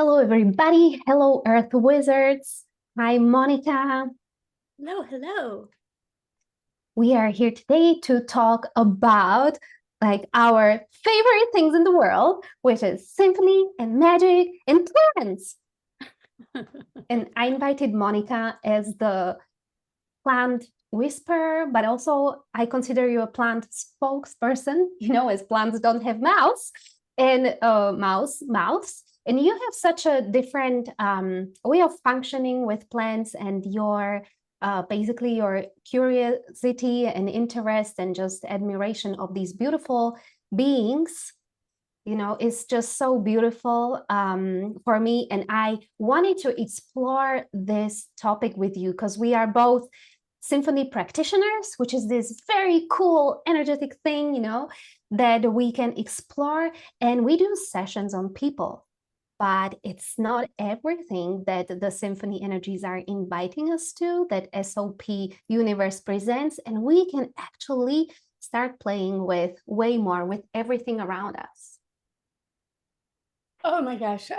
Hello, everybody. Hello, Earth Wizards. Hi, Monica. Hello, hello. We are here today to talk about our favorite things in the world, which is symphony and magic and plants. And I invited Monica as the plant whisperer, but also I consider you a plant spokesperson, as plants don't have mouths and mouths. And you have such a different way of functioning with plants, and your basically your curiosity and interest and just admiration of these beautiful beings, is just so beautiful for me. And I wanted to explore this topic with you because we are both symphony practitioners, which is this very cool energetic thing, that we can explore. And we do sessions on people, but it's not everything that the symphony energies are inviting us to, that SOP universe presents. And we can actually start playing with way more, with everything around us. Oh my gosh.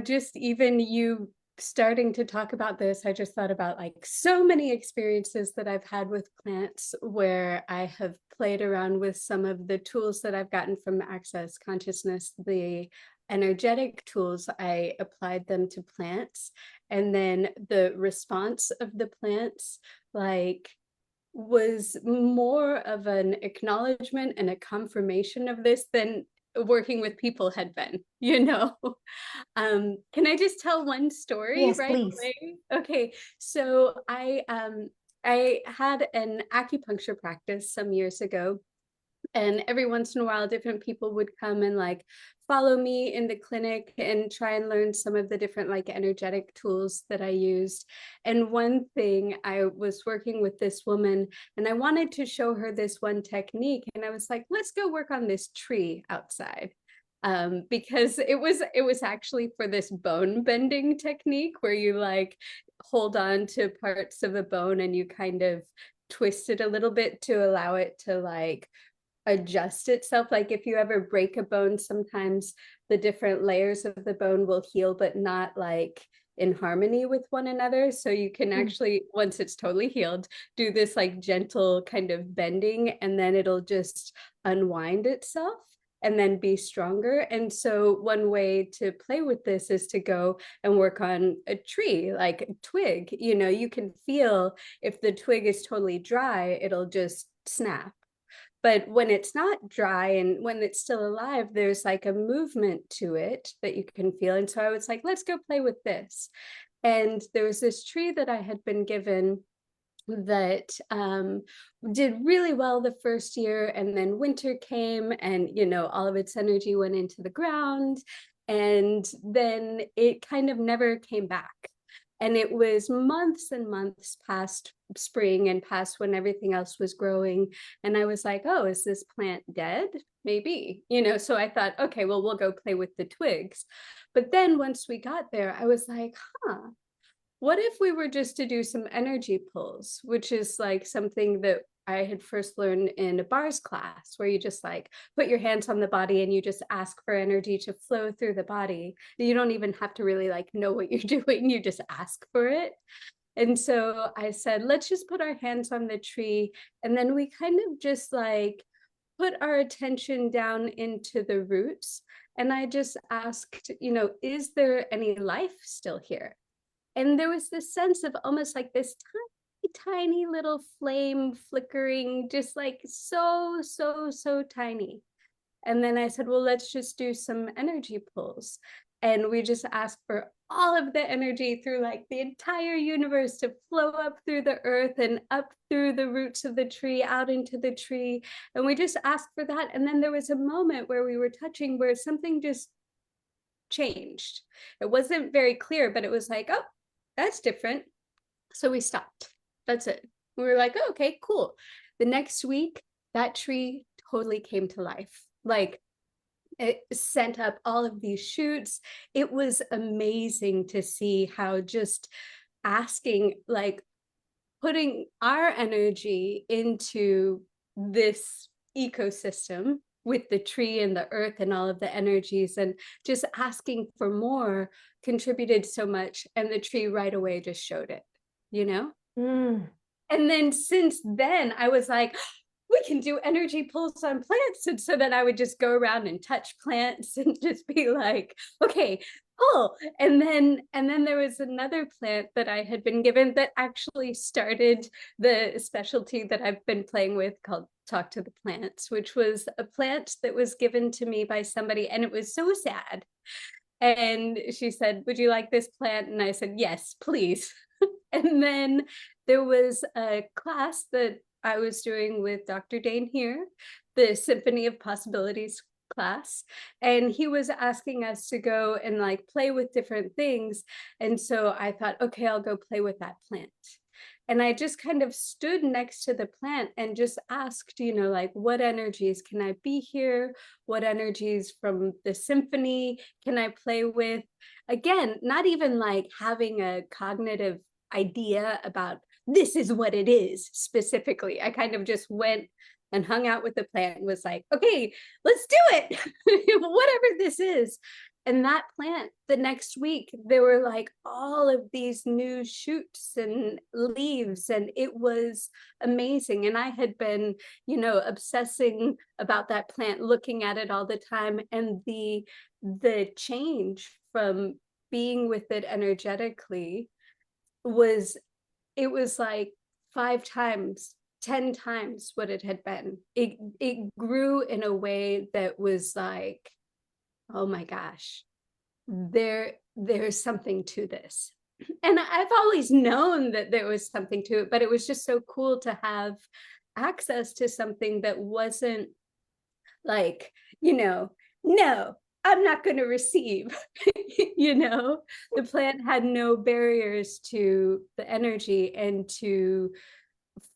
Just even you starting to talk about this, I just thought about like so many experiences that I've had with plants where I have played around with some of the tools that I've gotten from Access Consciousness, the energetic tools. I applied them to plants, and then the response of the plants, like, was more of an acknowledgement and a confirmation of this than working with people had been. Can I just tell one story Yes, right please. away? Okay, so I had an acupuncture practice some years ago, and every once in a while different people would come and like follow me in the clinic and try and learn some of the different like energetic tools that I used. And one thing, I was working with this woman and I wanted to show her this one technique, and I was like, let's go work on this tree outside, because it was actually for this bone bending technique where you like hold on to parts of a bone and you kind of twist it a little bit to allow it to like adjust itself. Like if you ever break a bone, sometimes the different layers of the bone will heal, but not like in harmony with one another. So you can actually, once it's totally healed, do this like gentle kind of bending, and then it'll just unwind itself and then be stronger. And so one way to play with this is to go and work on a tree, like a twig. You can feel if the twig is totally dry, it'll just snap. But when it's not dry and when it's still alive, there's like a movement to it that you can feel. And so I was like, let's go play with this. And there was this tree that I had been given that did really well the first year, and then winter came and all of its energy went into the ground, and then it kind of never came back. And it was months and months past spring and past when everything else was growing, and I was like, oh, is this plant dead? Maybe. So I thought, okay, well, we'll go play with the twigs. But then once we got there, I was like, what if we were just to do some energy pulls, which is like something that I had first learned in a bars class, where you just like put your hands on the body and you just ask for energy to flow through the body. You don't even have to really like know what you're doing, you just ask for it. And so I said, let's just put our hands on the tree, and then we kind of just like put our attention down into the roots. And I just asked, is there any life still here? And there was this sense of almost like this tiny little flame flickering, just like so tiny. And then I said, well, let's just do some energy pulls. And we just asked for all of the energy through like the entire universe to flow up through the earth and up through the roots of the tree, out into the tree. And we just asked for that. And then there was a moment where we were touching where something just changed. It wasn't very clear, but it was like, oh, that's different. So we stopped. That's it. We were like, oh, okay, cool. The next week, that tree totally came to life. Like, it sent up all of these shoots. It was amazing to see how just asking, like, putting our energy into this ecosystem, with the tree and the earth and all of the energies, and just asking for more contributed so much, and the tree right away just showed it, you know? Mm. And then since then, I was like, we can do energy pulls on plants. And so then I would just go around and touch plants and just be like, okay, pull. And then there was another plant that I had been given that actually started the specialty that I've been playing with called Talk to the Plants, which was a plant that was given to me by somebody, and it was so sad. And she said, would you like this plant? And I said, yes, please. And then there was a class that I was doing with Dr. Dane here, the Symphony of Possibilities class, and he was asking us to go and like play with different things. And so I thought, okay, I'll go play with that plant. And I just kind of stood next to the plant and just asked, like, what energies can I be here? What energies from the symphony can I play with? Again, not even like having a cognitive idea about this is what it is specifically. I kind of just went and hung out with the plant and was like, okay, let's do it, whatever this is. And that plant, the next week, there were like all of these new shoots and leaves, and it was amazing. And I had been, obsessing about that plant, looking at it all the time, and the change from being with it energetically was it was like 5 times, 10 times what it had been. It grew in a way that was like, oh my gosh, there's something to this. And I've always known that there was something to it, but it was just so cool to have access to something that wasn't like, no, I'm not going to receive. The plant had no barriers to the energy and to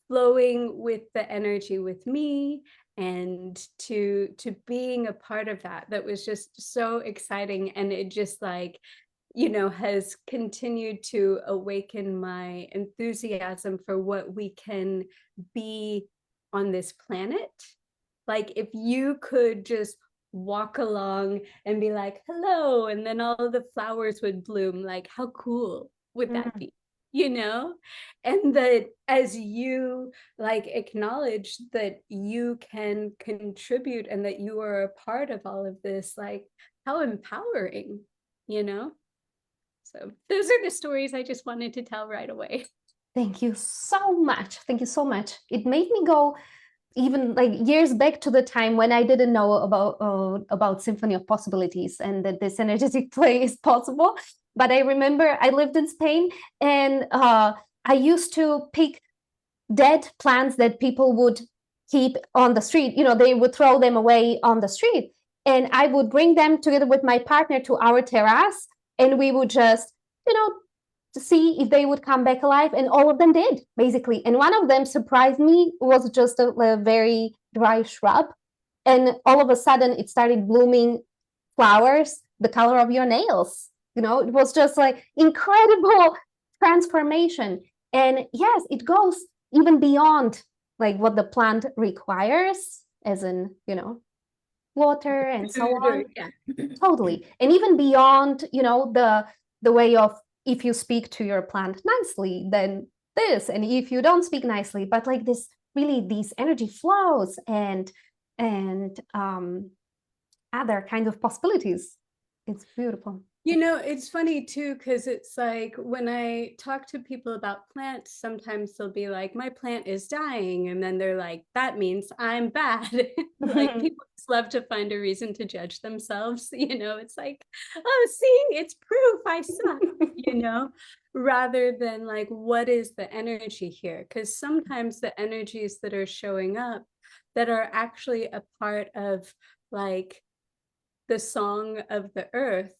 flowing with the energy with me, and to being a part of that was just so exciting. And it just like, has continued to awaken my enthusiasm for what we can be on this planet. Like if you could just walk along and be like, hello, and then all of the flowers would bloom, like how cool would that be? And that as you like acknowledge that you can contribute and that you are a part of all of this, like how empowering, you know? So those are the stories I just wanted to tell right away. Thank you so much. Thank you so much. It made me go even like years back to the time when I didn't know about Symphony of Possibilities and that this energetic play is possible. But I remember I lived in Spain, and I used to pick dead plants that people would keep on the street. They would throw them away on the street, and I would bring them together with my partner to our terrace, and we would just, to see if they would come back alive, and all of them did, basically. And one of them surprised me. It was just a very dry shrub, and all of a sudden it started blooming flowers the color of your nails. It was just like incredible transformation. And yes, it goes even beyond like what the plant requires, as in, water and so on. Yeah. Totally. And even beyond, the way of, if you speak to your plant nicely, then this, and if you don't speak nicely, but like this, really these energy flows and other kind of possibilities. It's beautiful. It's funny too, because it's like when I talk to people about plants, sometimes they'll be like, my plant is dying. And then they're like, that means I'm bad. Like people just love to find a reason to judge themselves. It's like, oh, see, it's proof I suck, rather than like, what is the energy here? Because sometimes the energies that are showing up that are actually a part of like the song of the earth,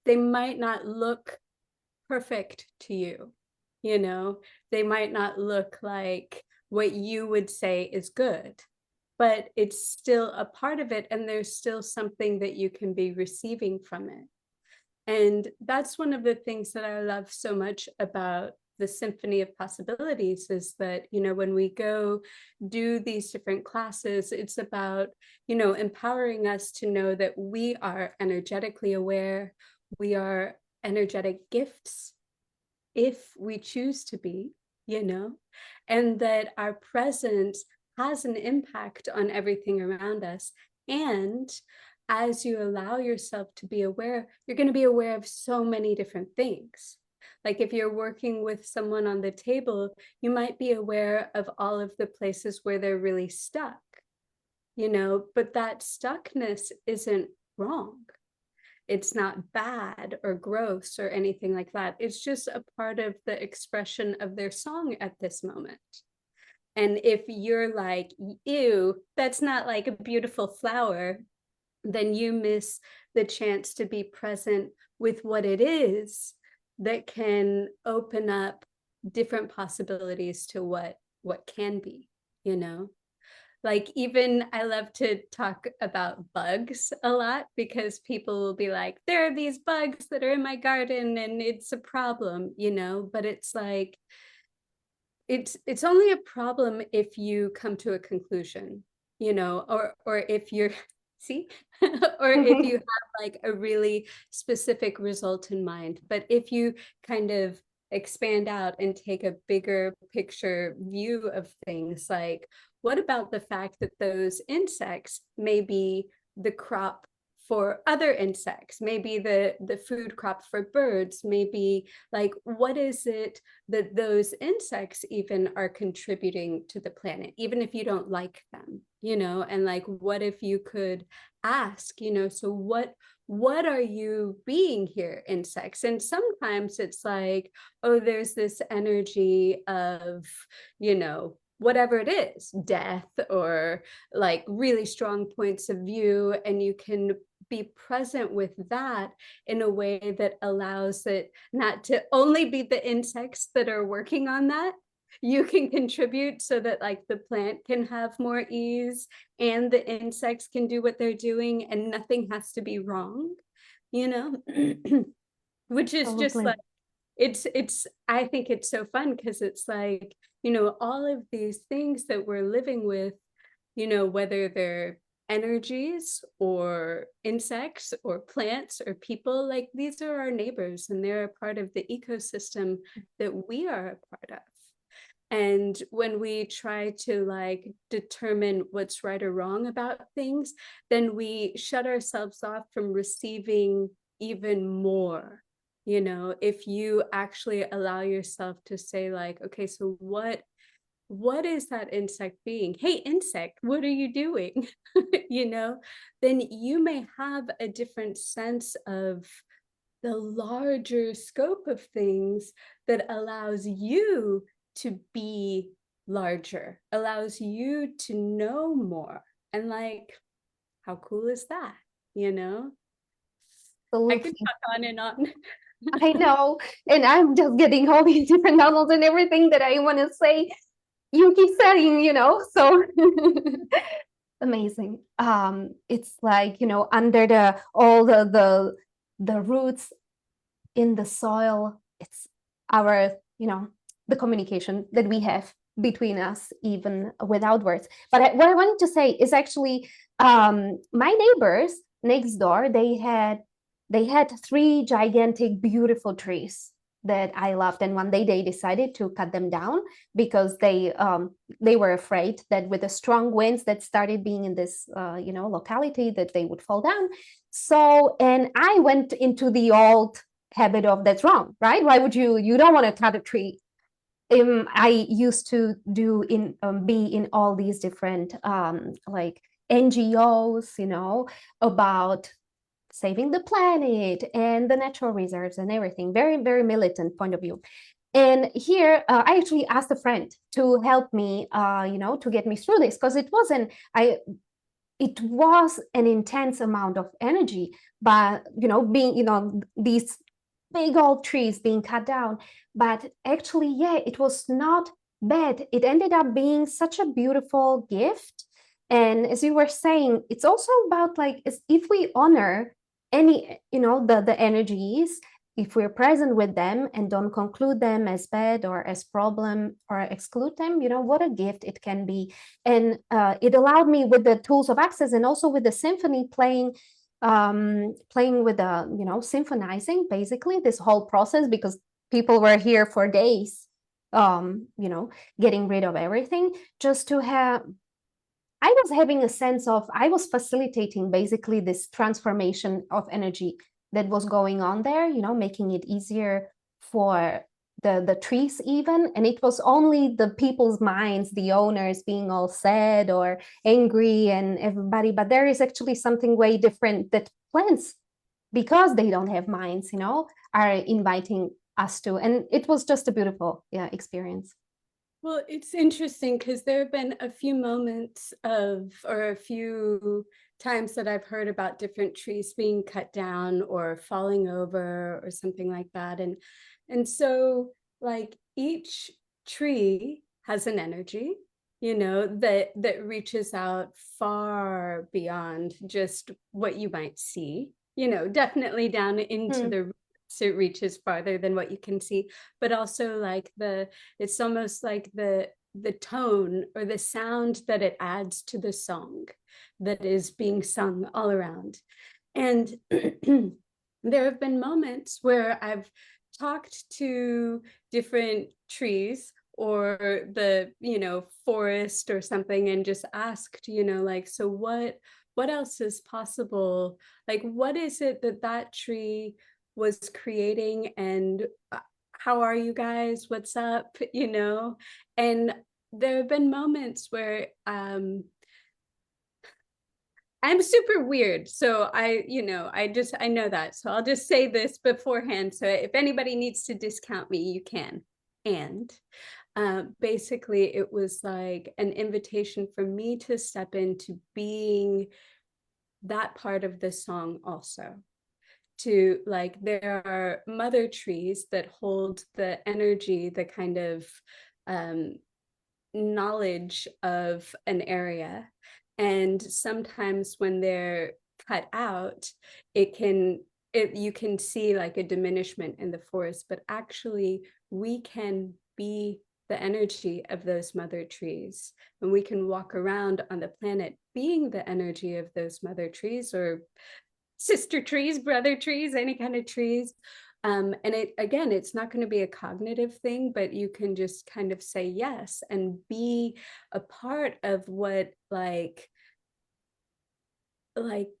they might not look perfect to you, they might not look like what you would say is good, but it's still a part of it, and there's still something that you can be receiving from it. And that's one of the things that I love so much about the Symphony of Possibilities is that, when we go do these different classes, it's about, empowering us to know that we are energetically aware, we are energetic gifts if we choose to be, and that our presence has an impact on everything around us. And as you allow yourself to be aware, you're going to be aware of so many different things. Like if you're working with someone on the table, you might be aware of all of the places where they're really stuck, but that stuckness isn't wrong. It's not bad or gross or anything like that. It's just a part of the expression of their song at this moment. And if you're like, ew, that's not like a beautiful flower, then you miss the chance to be present with what it is that can open up different possibilities to what can be, Like even I love to talk about bugs a lot because people will be like, there are these bugs that are in my garden and it's a problem, but it's like, it's only a problem if you come to a conclusion, or if you're see, or if you have like a really specific result in mind. But if you kind of expand out and take a bigger picture view of things, like what about the fact that those insects may be the crop for other insects, maybe the food crop for birds, maybe like what is it that those insects even are contributing to the planet, even if you don't like them, and like what if you could ask, so what are you being here, insects? And sometimes it's like, oh, there's this energy of, whatever it is, death or like really strong points of view, and you can be present with that in a way that allows it not to only be the insects that are working on that. You can contribute so that like the plant can have more ease and the insects can do what they're doing and nothing has to be wrong, which is just Absolutely. like, it's I think it's so fun because it's like, all of these things that we're living with, whether they're energies or insects or plants or people, like these are our neighbors and they're a part of the ecosystem that we are a part of. And when we try to like determine what's right or wrong about things, then we shut ourselves off from receiving even more. If you actually allow yourself to say like, okay, so what is that insect being? Hey, insect, what are you doing? Then you may have a different sense of the larger scope of things that allows you to be larger, allows you to know more. And like, how cool is that? I could Absolutely. talk on and on. I know. And I'm just getting all these different downloads and everything that I want to say. You keep saying, so amazing. It's like, under the all the roots in the soil, it's our, the communication that we have between us, even without words. But what I wanted to say is actually, my neighbors next door, they had three gigantic, beautiful trees that I loved. And one day they decided to cut them down because they were afraid that with the strong winds that started being in this locality, that they would fall down. So, and I went into the old habit of that's wrong, right? Why would you don't want to cut a tree. I used to be in all these different like NGOs, about saving the planet and the natural reserves and everything. Very, very militant point of view. And here, I actually asked a friend to help me, to get me through this, because it was an intense amount of energy, but being, these big old trees being cut down. But actually, yeah, it was not bad. It ended up being such a beautiful gift. And as you were saying, it's also about like, if we honor any, the energies if we're present with them and don't conclude them as bad or as problem or exclude them, what a gift it can be. And it allowed me, with the tools of access and also with the symphony, playing with the symphonizing, basically this whole process, because people were here for days, getting rid of everything, just to have, I was having a sense of, I was facilitating basically this transformation of energy that was going on there, making it easier for the trees even. And it was only the people's minds, the owners, being all sad or angry and everybody, but there is actually something way different that plants, because they don't have minds, are inviting us to. And it was just a beautiful, experience. Well, it's interesting because there have been a few moments or a few times that I've heard about different trees being cut down or falling over or something like that. And so like each tree has an energy, that reaches out far beyond just what you might see, definitely down into the roots. It reaches farther than what you can see, but also like it's almost like the tone or the sound that it adds to the song that is being sung all around. And there have been moments where I've talked to different trees or the forest or something, and just asked, like, so what else is possible? Like, what is it that tree was creating, and how are you guys, what's up, and there have been moments where I'm super weird, so I know that, so I'll just say this beforehand, so if anybody needs to discount me, you can. And basically it was like an invitation for me to step into being that part of the song also. To like, there are mother trees that hold the energy, the kind of knowledge of an area, and sometimes when they're cut out, you can see like a diminishment in the forest, but actually we can be the energy of those mother trees, and we can walk around on the planet being the energy of those mother trees, or sister trees, brother trees, any kind of trees. And it's not going to be a cognitive thing, but you can just kind of say yes and be a part of what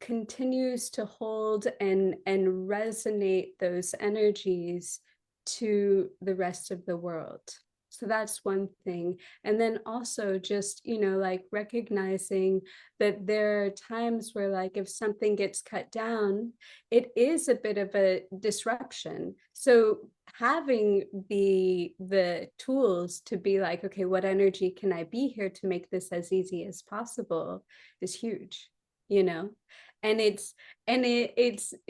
continues to hold and resonate those energies to the rest of the world. So that's one thing. And then also just, like recognizing that there are times where like if something gets cut down, it is a bit of a disruption. So having the tools to be like, okay, what energy can I be here to make this as easy as possible is huge, and it's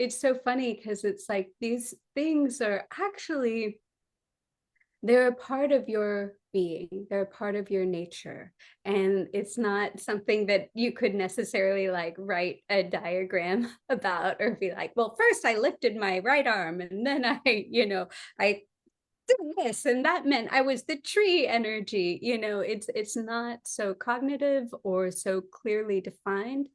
so funny because it's like these things are actually, they're a part of your being, they're a part of your nature, and it's not something that you could necessarily like write a diagram about or be like, well, first I lifted my right arm and then I did this and that meant I was the tree energy. It's not so cognitive or so clearly defined.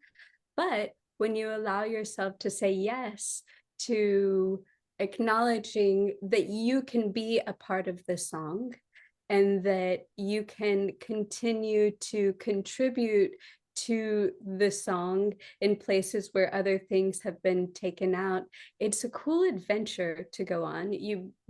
But when you allow yourself to say yes to acknowledging that you can be a part of the song and that you can continue to contribute to the song in places where other things have been taken out, it's a cool adventure to go on.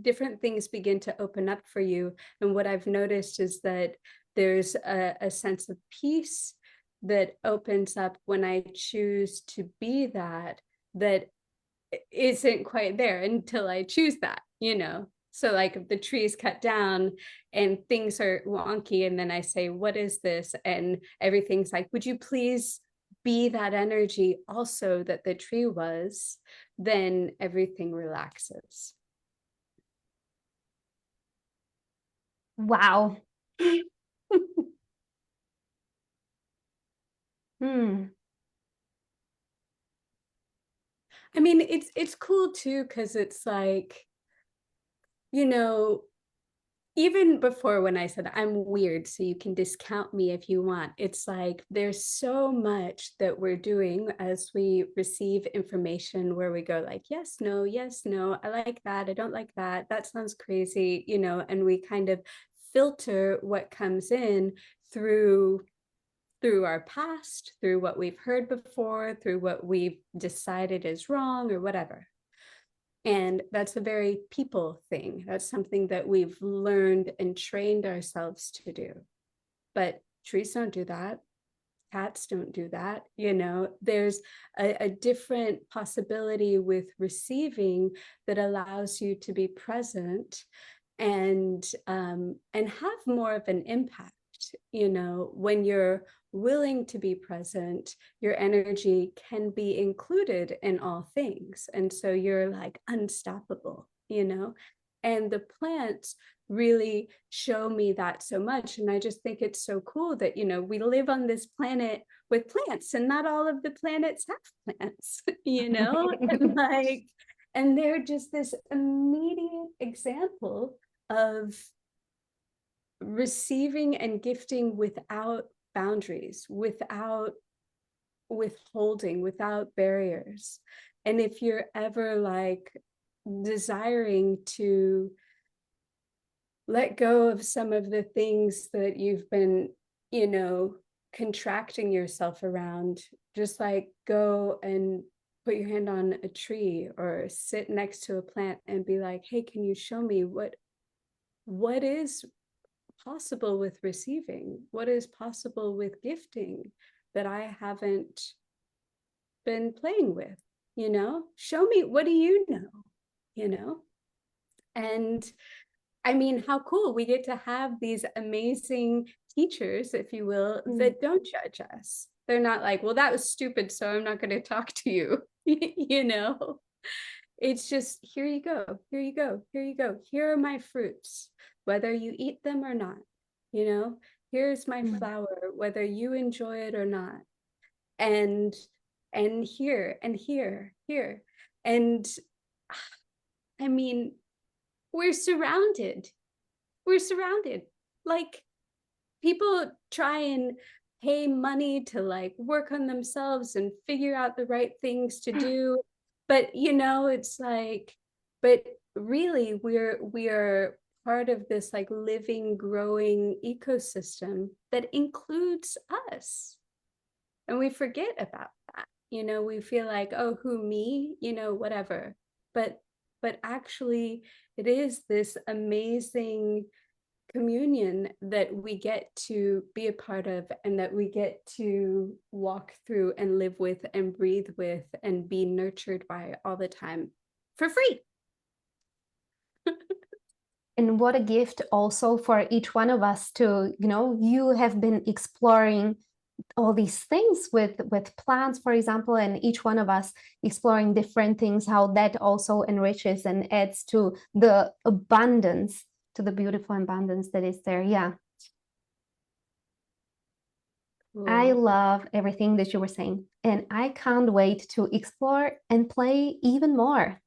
Different things begin to open up for you. And what I've noticed is that there's a sense of peace that opens up when I choose to be that isn't quite there until I choose that. So like if the tree is cut down and things are wonky, and then I say, what is this? And everything's like, would you please be that energy also that the tree was? Then everything relaxes. Wow. Hmm. I mean, it's cool too, because it's like you know, even before when I said I'm weird, so you can discount me if you want, it's like there's so much that we're doing as we receive information where we go like, yes, no, I like that, I don't like that, that sounds crazy, you know, and we kind of filter what comes in through our past, through what we've heard before, through what we've decided is wrong or whatever. And that's a very people thing. That's something that we've learned and trained ourselves to do. But trees don't do that. Cats don't do that. You know, there's a different possibility with receiving that allows you to be present and have more of an impact. You know, when you're willing to be present, your energy can be included in all things. And so you're like unstoppable, you know, and the plants really show me that so much. And I just think it's so cool that, you know, we live on this planet with plants and not all of the planets have plants, you know, and like, and they're just this immediate example of receiving and gifting without boundaries, without withholding, without barriers. And if you're ever like desiring to let go of some of the things that you've been, you know, contracting yourself around, just like go and put your hand on a tree or sit next to a plant and be like, hey, can you show me what is possible with receiving? What is possible with gifting that I haven't been playing with? You know, show me, what do you know? You know, and I mean, how cool we get to have these amazing teachers, if you will, that don't judge us. They're not like, well, that was stupid, so I'm not going to talk to you. You know, it's just, here you go, here you go, here you go. Here are my fruits, whether you eat them or not. You know, here's my flower, whether you enjoy it or not. And here and here. And I mean, we're surrounded. We're surrounded. Like, people try and pay money to like work on themselves and figure out the right things to do. But you know, it's like, but really we are part of this like living, growing ecosystem that includes us. And we forget about that. You know, we feel like, oh, who, me, you know, whatever. But actually it is this amazing communion that we get to be a part of and that we get to walk through and live with and breathe with and be nurtured by all the time for free. And what a gift also for each one of us to, you know, you have been exploring all these things with plants, for example, and each one of us exploring different things, how that also enriches and adds to the abundance, to the beautiful abundance that is there. Yeah. Cool. I love everything that you were saying, and I can't wait to explore and play even more.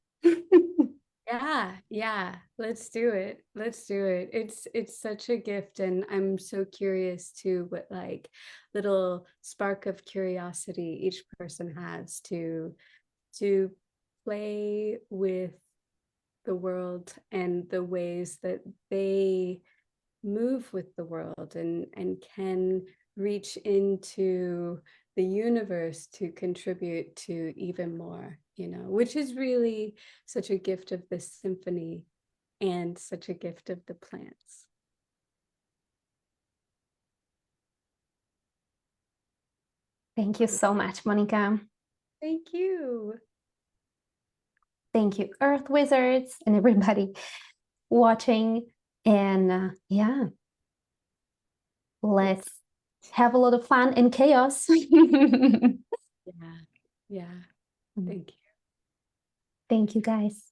Yeah, let's do it. Let's do it. It's such a gift, and I'm so curious to what like little spark of curiosity each person has to play with the world and the ways that they move with the world and can reach into the universe to contribute to even more, you know, which is really such a gift of the symphony and such a gift of the plants. Thank you so much, Monica. Thank you. Thank you, Earth Wizards, and everybody watching. And yeah, let's have a lot of fun and chaos. Yeah. Thank you. Thank you, guys.